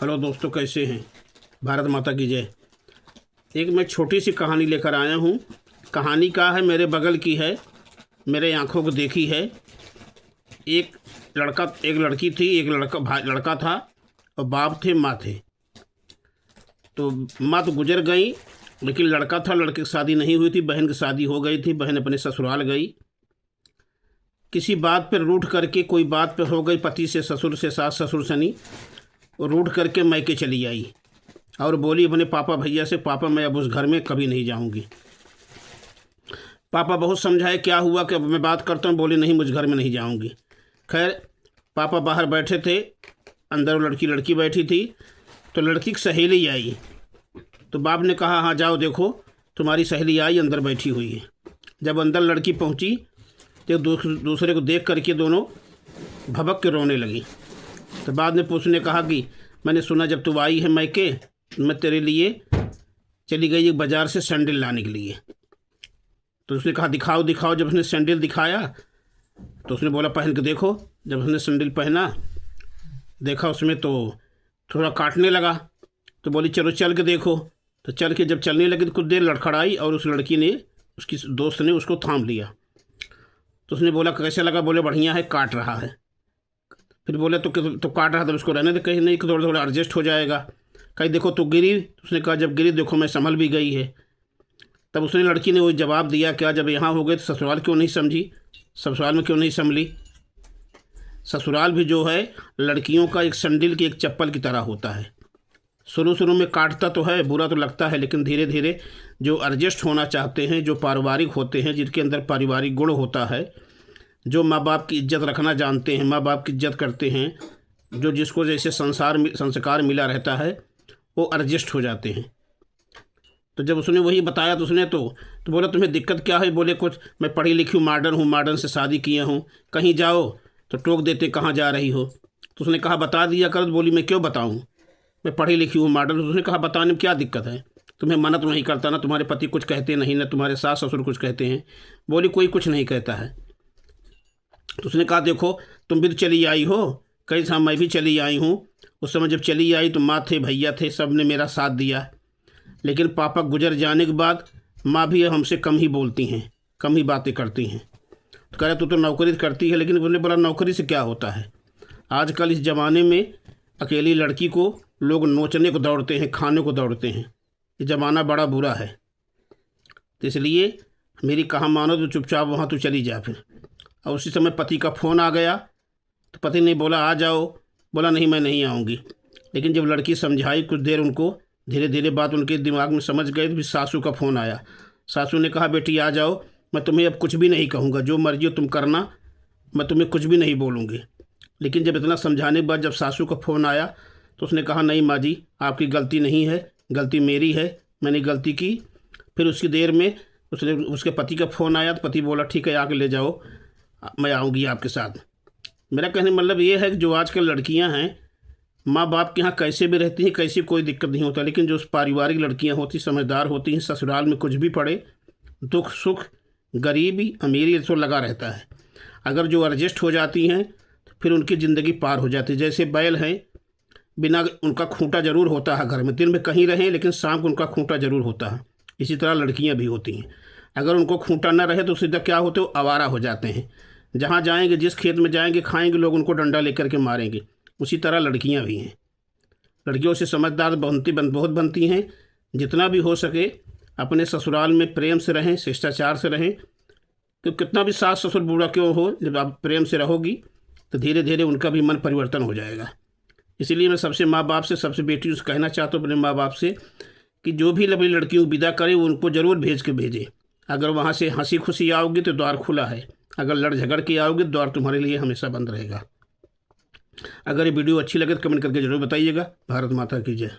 Hello दोस्तों, कैसे हैं? भारत माता की जय। एक मैं छोटी सी कहानी लेकर आया हूँ। कहानी का है, मेरे बगल की है, मेरे आँखों को देखी है। एक लड़की थी, एक लड़का था और बाप थे, माँ थे। तो माँ तो गुजर गई, लेकिन लड़का था, लड़के की शादी नहीं हुई थी, बहन की शादी हो गई थी। बहन अपने ससुराल गई, किसी बात पर रूठ करके, कोई बात पर हो गई, पति से, ससुर से, सास ससुर से नहीं, रूठ करके मैके चली आई और बोली अपने पापा भैया से, पापा मैं अब उस घर में कभी नहीं जाऊंगी। पापा बहुत समझाए, क्या हुआ कि अब मैं बात करता हूँ। बोले नहीं, मुझ घर में नहीं जाऊंगी। खैर, पापा बाहर बैठे थे, अंदर लड़की बैठी थी। तो लड़की की सहेली आई, तो बाप ने कहा हाँ जाओ, देखो तुम्हारी सहेली आई, अंदर बैठी हुई है। जब अंदर लड़की पहुँची तो दूसरे को देख करके दोनों भभक के रोने लगी। तो बाद में उसने कहा कि मैंने सुना जब तू आई है मैके, मैं तेरे लिए चली गई एक बाज़ार से सैंडल लाने के लिए। तो उसने कहा दिखाओ दिखाओ। जब उसने सैंडल दिखाया तो उसने बोला पहन के देखो। जब उसने सैंडल पहना, देखा उसमें तो थोड़ा काटने लगा। तो बोली चलो चल के देखो। तो चल के जब चलने लगी तो कुछ देर लड़खड़ाई और उस लड़की ने, उसकी दोस्त ने उसको थाम लिया। तो उसने बोला कैसे लगा? बोले बढ़िया है, काट रहा है। फिर बोले तो काट रहा था, उसको रहने दे। कहीं नहीं कि थोड़ा थोड़ा एडजस्ट हो जाएगा। कहीं देखो तो गिरी। उसने कहा जब गिरी देखो मैं संभल भी गई है। तब उसने, लड़की ने वही जवाब दिया, क्या जब यहाँ हो गए तो ससुराल क्यों नहीं समझी? ससुराल में क्यों नहीं संभली? ससुराल भी जो है लड़कियों का एक सैंडल की, एक चप्पल की तरह होता है। शुरू शुरू में काटता तो है, बुरा तो लगता है, लेकिन धीरे धीरे जो एडजस्ट होना चाहते हैं, जो पारिवारिक होते हैं, जिनके अंदर पारिवारिक गुण होता है, जो माँ बाप की इज्जत रखना जानते हैं, माँ बाप की इज्जत करते हैं, जो जिसको जैसे संस्कार मिला रहता है, वो एडजस्ट हो जाते हैं। तो जब उसने वही बताया तो उसने तो बोला तुम्हें दिक्कत क्या है? बोले कुछ, मैं पढ़ी लिखी हूँ, मॉडर्न से शादी किया हूँ, कहीं जाओ तो टोक देते कहाँ जा रही हो। तो उसने कहा बता दिया कर। तो बोली मैं क्यों बताऊँ, मैं पढ़ी लिखी हूँ, मॉडर्न। तो उसने कहा बताने में क्या दिक्कत है? तुम्हें मना तो नहीं करता ना, तुम्हारे पति कुछ कहते नहीं ना, तुम्हारे सास ससुर कुछ कहते हैं? बोली कोई कुछ नहीं कहता है। तो उसने कहा देखो तुम भी तो चली आई हो। कहीं हाँ मैं भी चली आई हूँ। उस समय जब चली आई तो माँ थे, भैया थे, सब ने मेरा साथ दिया। लेकिन पापा गुजर जाने के बाद माँ भी हमसे कम ही बोलती हैं, कम ही बातें करती हैं। तो कह रहा तू तो नौकरी करती है। लेकिन उन्होंने बोला नौकरी से क्या होता है? आजकल इस ज़माने में अकेली लड़की को लोग नोचने को दौड़ते हैं, खाने को दौड़ते हैं। ये ज़माना बड़ा बुरा है। तो इसलिए मेरी कहा मानो तो चुपचाप वहाँ तो चली जा। फिर और उसी समय पति का फ़ोन आ गया। तो पति ने बोला आ जाओ। बोला नहीं मैं नहीं आऊँगी। लेकिन जब लड़की समझाई कुछ देर, उनको धीरे धीरे बात उनके दिमाग में समझ गए। तो फिर सासू का फ़ोन आया। सासू ने कहा बेटी आ जाओ, मैं तुम्हें अब कुछ भी नहीं कहूँगा, जो मर्जी हो तुम करना, मैं तुम्हें कुछ भी नहीं बोलूँगी। लेकिन जब इतना समझाने के बाद जब सासू का फ़ोन आया तो उसने कहा नहीं माँ जी, आपकी गलती नहीं है, गलती मेरी है, मैंने गलती की। फिर उसकी देर में उसके पति का फ़ोन आया। तो पति बोला ठीक है आके ले जाओ, मैं आऊँगी आपके साथ। मेरा कहने मतलब ये है कि जो आजकल लड़कियां हैं, माँ बाप के यहाँ कैसे भी रहती हैं, कैसी कोई दिक्कत नहीं होता। लेकिन जो पारिवारिक लड़कियां होती, समझदार होती हैं, ससुराल में कुछ भी पड़े, दुख सुख, गरीबी अमीरी तो लगा रहता है। अगर जो एडजस्ट हो जाती हैं तो फिर उनकी ज़िंदगी पार हो जाती है। जैसे बैल हैं, बिना उनका खूंटा ज़रूर होता है घर में, दिन में कहीं रहें लेकिन शाम को उनका खूंटा ज़रूर होता है। इसी तरह लड़कियाँ भी होती हैं। अगर उनको खूंटा न रहे तो सीधा क्या होते, वो आवारा हो जाते हैं। जहाँ जाएंगे, जिस खेत में जाएंगे, खाएंगे, लोग उनको डंडा लेकर के मारेंगे। उसी तरह लड़कियां भी हैं। लड़कियों से समझदार बहुत बनती हैं। जितना भी हो सके अपने ससुराल में प्रेम से रहें, शिष्टाचार से रहें। तो कितना भी सास ससुर बुरा क्यों हो, जब आप प्रेम से रहोगी तो धीरे धीरे उनका भी मन परिवर्तन हो जाएगा। इसीलिए मैं सबसे माँ बाप से, सबसे बेटियों से कहना चाहता हूँ, अपने माँ बाप से, कि जो भी अपनी लड़कियों को विदा करे उनको ज़रूर भेज के भेजें। अगर वहाँ से हंसी खुशी आओगी तो द्वार खुला है, अगर लड़ झगड़ के आओगे द्वार तुम्हारे लिए हमेशा बंद रहेगा। अगर ये वीडियो अच्छी लगे तो कमेंट करके जरूर बताइएगा। भारत माता की जय।